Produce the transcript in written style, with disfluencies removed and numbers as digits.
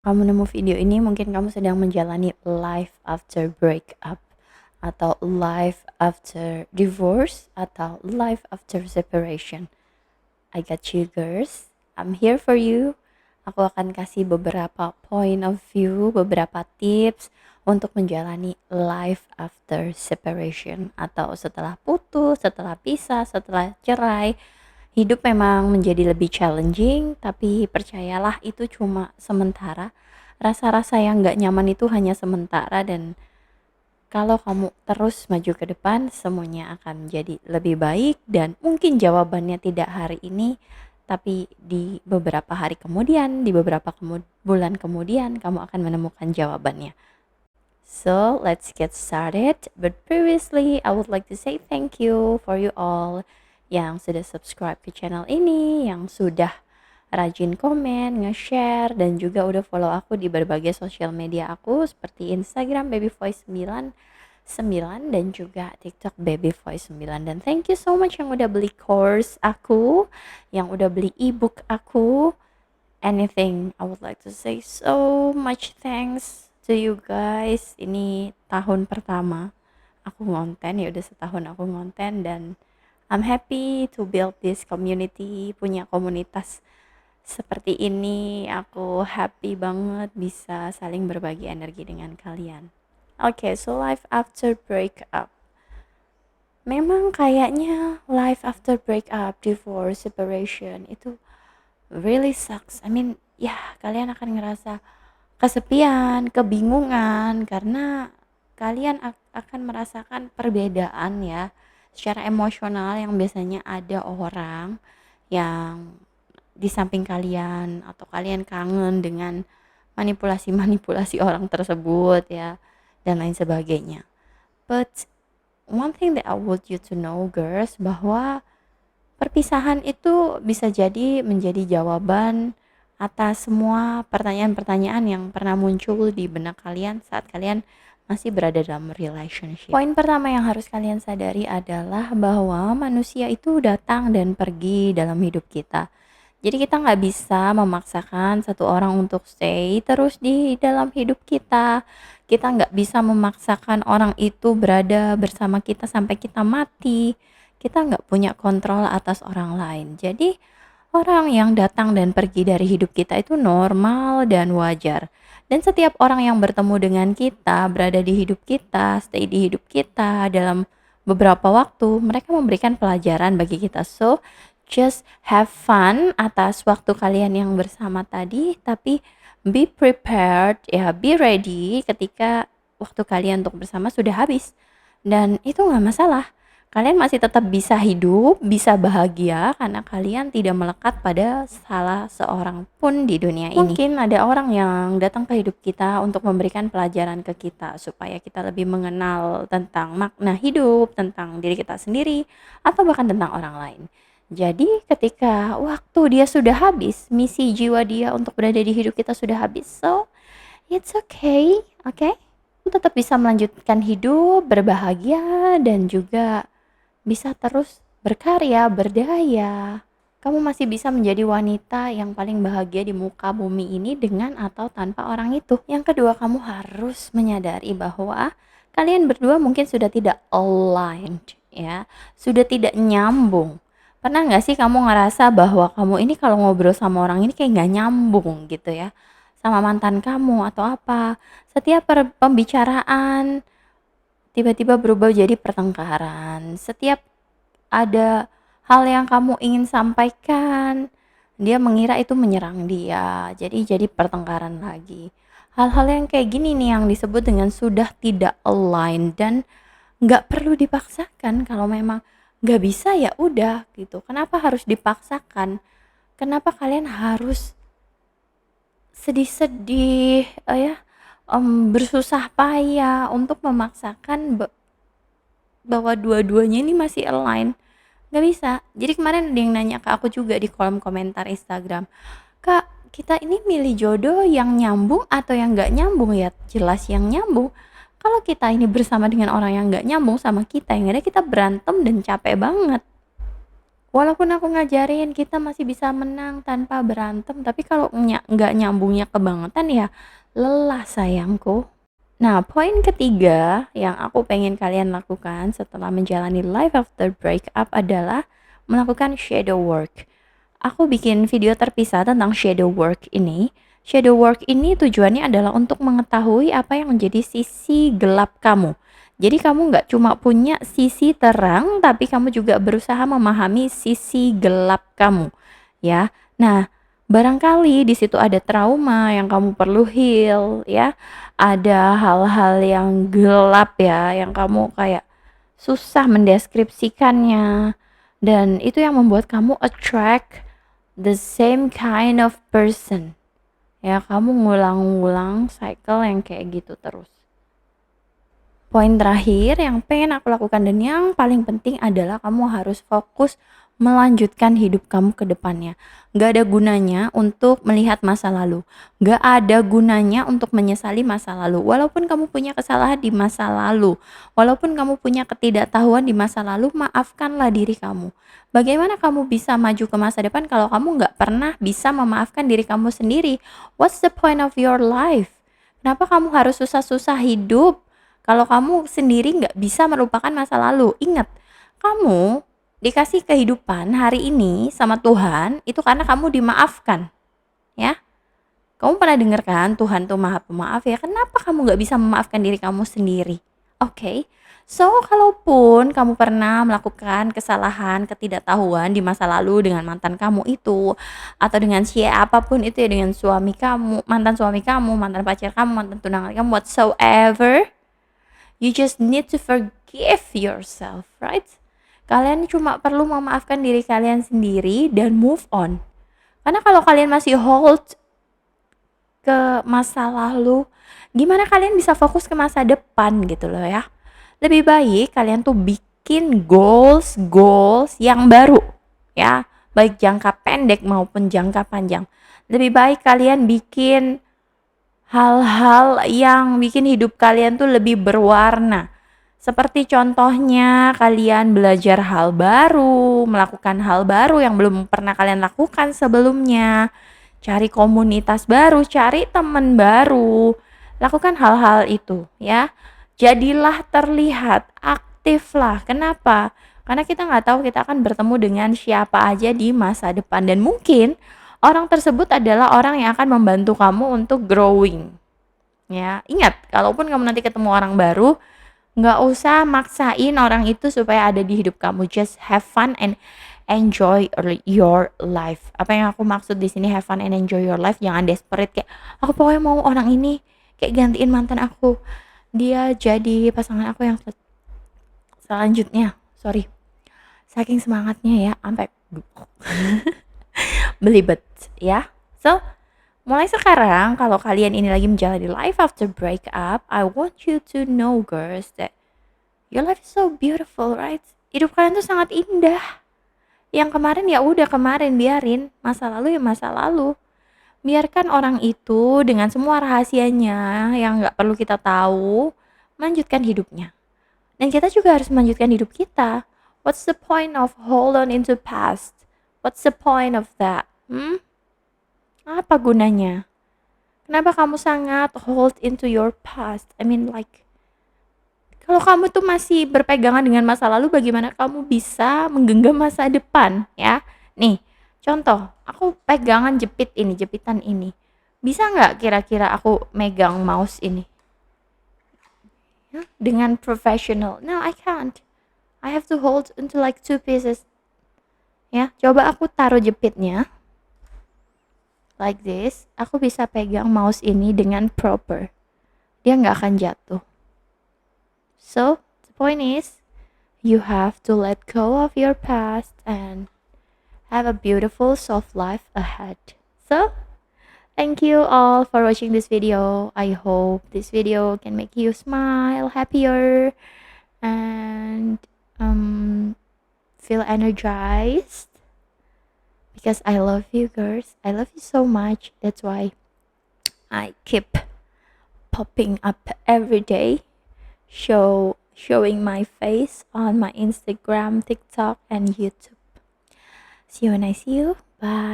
kamu nemu video ini mungkin kamu sedang menjalani life after breakup atau life after divorce atau life after separation. I got you girls. I'm here for you. Aku akan kasih beberapa point of view, beberapa tips untuk menjalani life after separation atau setelah putus, setelah pisah, setelah cerai. Hidup memang menjadi lebih challenging, tapi percayalah itu cuma sementara. Rasa-rasa yang gak nyaman itu hanya sementara dan kalau kamu terus maju ke depan, semuanya akan menjadi lebih baik dan mungkin jawabannya tidak hari ini, tapi di beberapa hari kemudian, di beberapa bulan kemudian, kamu akan menemukan jawabannya. So, let's get started. But previously, I would like to say thank you for you all yang sudah subscribe ke channel ini, yang sudah rajin komen, nge-share, dan juga udah follow aku di berbagai sosial media aku seperti Instagram Baby Voice 9 dan juga TikTok Baby Voice 9. Dan thank you so much yang udah beli course aku, yang udah beli ebook aku. Anything, I would like to say so much thanks to you guys. Ini tahun pertama aku ngonten, ya udah setahun aku ngonten dan I'm happy to build this community, punya komunitas seperti ini. Aku happy banget bisa saling berbagi energi dengan kalian. Oke, so life after breakup. Memang kayaknya life after breakup, divorce, separation itu really sucks. I mean, ya kalian akan ngerasa kesepian, kebingungan karena kalian akan merasakan perbedaan ya secara emosional yang biasanya ada orang yang di samping kalian atau kalian kangen dengan manipulasi-manipulasi orang tersebut ya dan lain sebagainya. But one thing that I want you to know girls, bahwa perpisahan itu bisa jadi menjadi jawaban atas semua pertanyaan-pertanyaan yang pernah muncul di benak kalian saat kalian masih berada dalam relationship. Poin pertama yang harus kalian sadari adalah bahwa manusia itu datang dan pergi dalam hidup kita. Jadi kita nggak bisa memaksakan satu orang untuk stay terus di dalam hidup kita. Kita nggak bisa memaksakan orang itu berada bersama kita sampai kita mati. Kita nggak punya kontrol atas orang lain. Jadi orang yang datang dan pergi dari hidup kita itu normal dan wajar. Dan setiap orang yang bertemu dengan kita, berada di hidup kita, stay di hidup kita dalam beberapa waktu, mereka memberikan pelajaran bagi kita. So, just have fun atas waktu kalian yang bersama tadi, tapi be prepared, ya be ready ketika waktu kalian untuk bersama sudah habis. Dan itu nggak masalah. Kalian masih tetap bisa hidup, bisa bahagia karena kalian tidak melekat pada salah seorang pun di dunia ini. Mungkin ada orang yang datang ke hidup kita untuk memberikan pelajaran ke kita supaya kita lebih mengenal tentang makna hidup, tentang diri kita sendiri, atau bahkan tentang orang lain. Jadi ketika waktu dia sudah habis, misi jiwa dia untuk berada di hidup kita sudah habis. So, it's okay, okay? Kamu tetap bisa melanjutkan hidup, berbahagia, dan juga bisa terus berkarya, berdaya. Kamu masih bisa menjadi wanita yang paling bahagia di muka bumi ini dengan atau tanpa orang itu. Yang kedua, kamu harus menyadari bahwa kalian berdua mungkin sudah tidak aligned, ya, sudah tidak nyambung. Pernah nggak sih kamu ngerasa bahwa kamu ini kalau ngobrol sama orang ini kayak nggak nyambung gitu ya, sama mantan kamu atau apa? Setiap pembicaraan tiba-tiba berubah jadi pertengkaran. Setiap ada hal yang kamu ingin sampaikan, dia mengira itu menyerang dia. Jadi pertengkaran lagi. Hal-hal yang kayak gini nih yang disebut dengan sudah tidak align dan nggak perlu dipaksakan. Kalau memang nggak bisa ya udah gitu. Kenapa harus dipaksakan? Kenapa kalian harus sedih-sedih, bersusah payah untuk memaksakan bahwa dua-duanya ini masih align? Nggak bisa. Jadi kemarin ada yang nanya ke aku juga di kolom komentar Instagram, "Kak, kita ini milih jodoh yang nyambung atau yang nggak nyambung?" Ya jelas yang nyambung. Kalau kita ini bersama dengan orang yang nggak nyambung sama kita, yang ada kita berantem dan capek banget. Walaupun aku ngajarin kita masih bisa menang tanpa berantem, tapi kalau nggak nyambungnya kebangetan ya lelah sayangku. Nah, poin ketiga yang aku pengen kalian lakukan setelah menjalani life after breakup adalah melakukan shadow work. Aku bikin video terpisah tentang shadow work ini. Shadow work ini tujuannya adalah untuk mengetahui apa yang menjadi sisi gelap kamu. Jadi kamu nggak cuma punya sisi terang, tapi kamu juga berusaha memahami sisi gelap kamu, ya. Nah, barangkali di situ ada trauma yang kamu perlu heal, ya. Ada hal-hal yang gelap ya, yang kamu kayak susah mendeskripsikannya. Dan itu yang membuat kamu attract the same kind of person. Ya, kamu ngulang-ngulang cycle yang kayak gitu terus. Poin terakhir yang pengen aku lakukan dan yang paling penting adalah kamu harus fokus melanjutkan hidup kamu ke depannya. Gak ada gunanya untuk melihat masa lalu. Gak ada gunanya untuk menyesali masa lalu. Walaupun kamu punya kesalahan di masa lalu. Walaupun kamu punya ketidaktahuan di masa lalu, maafkanlah diri kamu. Bagaimana kamu bisa maju ke masa depan kalau kamu gak pernah bisa memaafkan diri kamu sendiri? What's the point of your life? Kenapa kamu harus susah-susah hidup? Kalau kamu sendiri nggak bisa melupakan masa lalu, ingat, kamu dikasih kehidupan hari ini sama Tuhan itu karena kamu dimaafkan, ya. Kamu pernah dengar kan Tuhan tuh Maha Pemaaf ya? Kenapa kamu nggak bisa memaafkan diri kamu sendiri? Oke. So, kalaupun kamu pernah melakukan kesalahan, ketidaktahuan di masa lalu dengan mantan kamu itu, atau dengan siapapun itu ya, dengan suami kamu, mantan pacar kamu, mantan tunangan kamu, whatsoever, you just need to forgive yourself, right? Kalian cuma perlu memaafkan diri kalian sendiri dan move on. Karena kalau kalian masih hold ke masa lalu, gimana kalian bisa fokus ke masa depan gitu loh ya. Lebih baik kalian tuh bikin goals yang baru ya, baik jangka pendek maupun jangka panjang. Lebih baik kalian bikin hal-hal yang bikin hidup kalian tuh lebih berwarna. Seperti contohnya kalian belajar hal baru, melakukan hal baru yang belum pernah kalian lakukan sebelumnya, cari komunitas baru, cari teman baru, lakukan hal-hal itu ya. Jadilah terlihat, aktiflah. Kenapa? Karena kita nggak tahu kita akan bertemu dengan siapa aja di masa depan dan mungkin orang tersebut adalah orang yang akan membantu kamu untuk growing. Ya, ingat, kalaupun kamu nanti ketemu orang baru, nggak usah maksain orang itu supaya ada di hidup kamu. Just have fun and enjoy your life. Apa yang aku maksud di sini have fun and enjoy your life? Jangan desperate kayak aku pokoknya mau orang ini kayak gantiin mantan aku. Dia jadi pasangan aku yang selanjutnya. Sorry. Saking semangatnya ya, sampai belibet ya. So, mulai sekarang kalau kalian ini lagi menjalani life after breakup, I want you to know girls that your life is so beautiful, right? Hidup kalian tuh sangat indah. Yang kemarin ya udah kemarin, biarin. Masa lalu ya masa lalu. Biarkan orang itu dengan semua rahasianya yang nggak perlu kita tahu, melanjutkan hidupnya. Dan kita juga harus melanjutkan hidup kita. What's the point of hold on into past? What's the point of that? Apa gunanya? Kenapa kamu sangat hold into your past? I mean like, kalau kamu tuh masih berpegangan dengan masa lalu, bagaimana kamu bisa menggenggam masa depan ya? Nih, contoh, aku pegangan jepitan ini. Bisa nggak kira-kira aku megang mouse ini? Ya, dengan professional? No, I can't. I have to hold into like two pieces. Ya, coba aku taruh jepitnya. Like this, aku bisa pegang mouse ini dengan proper. Dia nggak akan jatuh. So, the point is, you have to let go of your past and have a beautiful, soft life ahead. So, thank you all for watching this video. I hope this video can make you smile, happier, and feel energized. Because I love you girls. I love you so much. That's why I keep popping up every day, showing my face on my Instagram, TikTok, and YouTube. See you when I see you. Bye.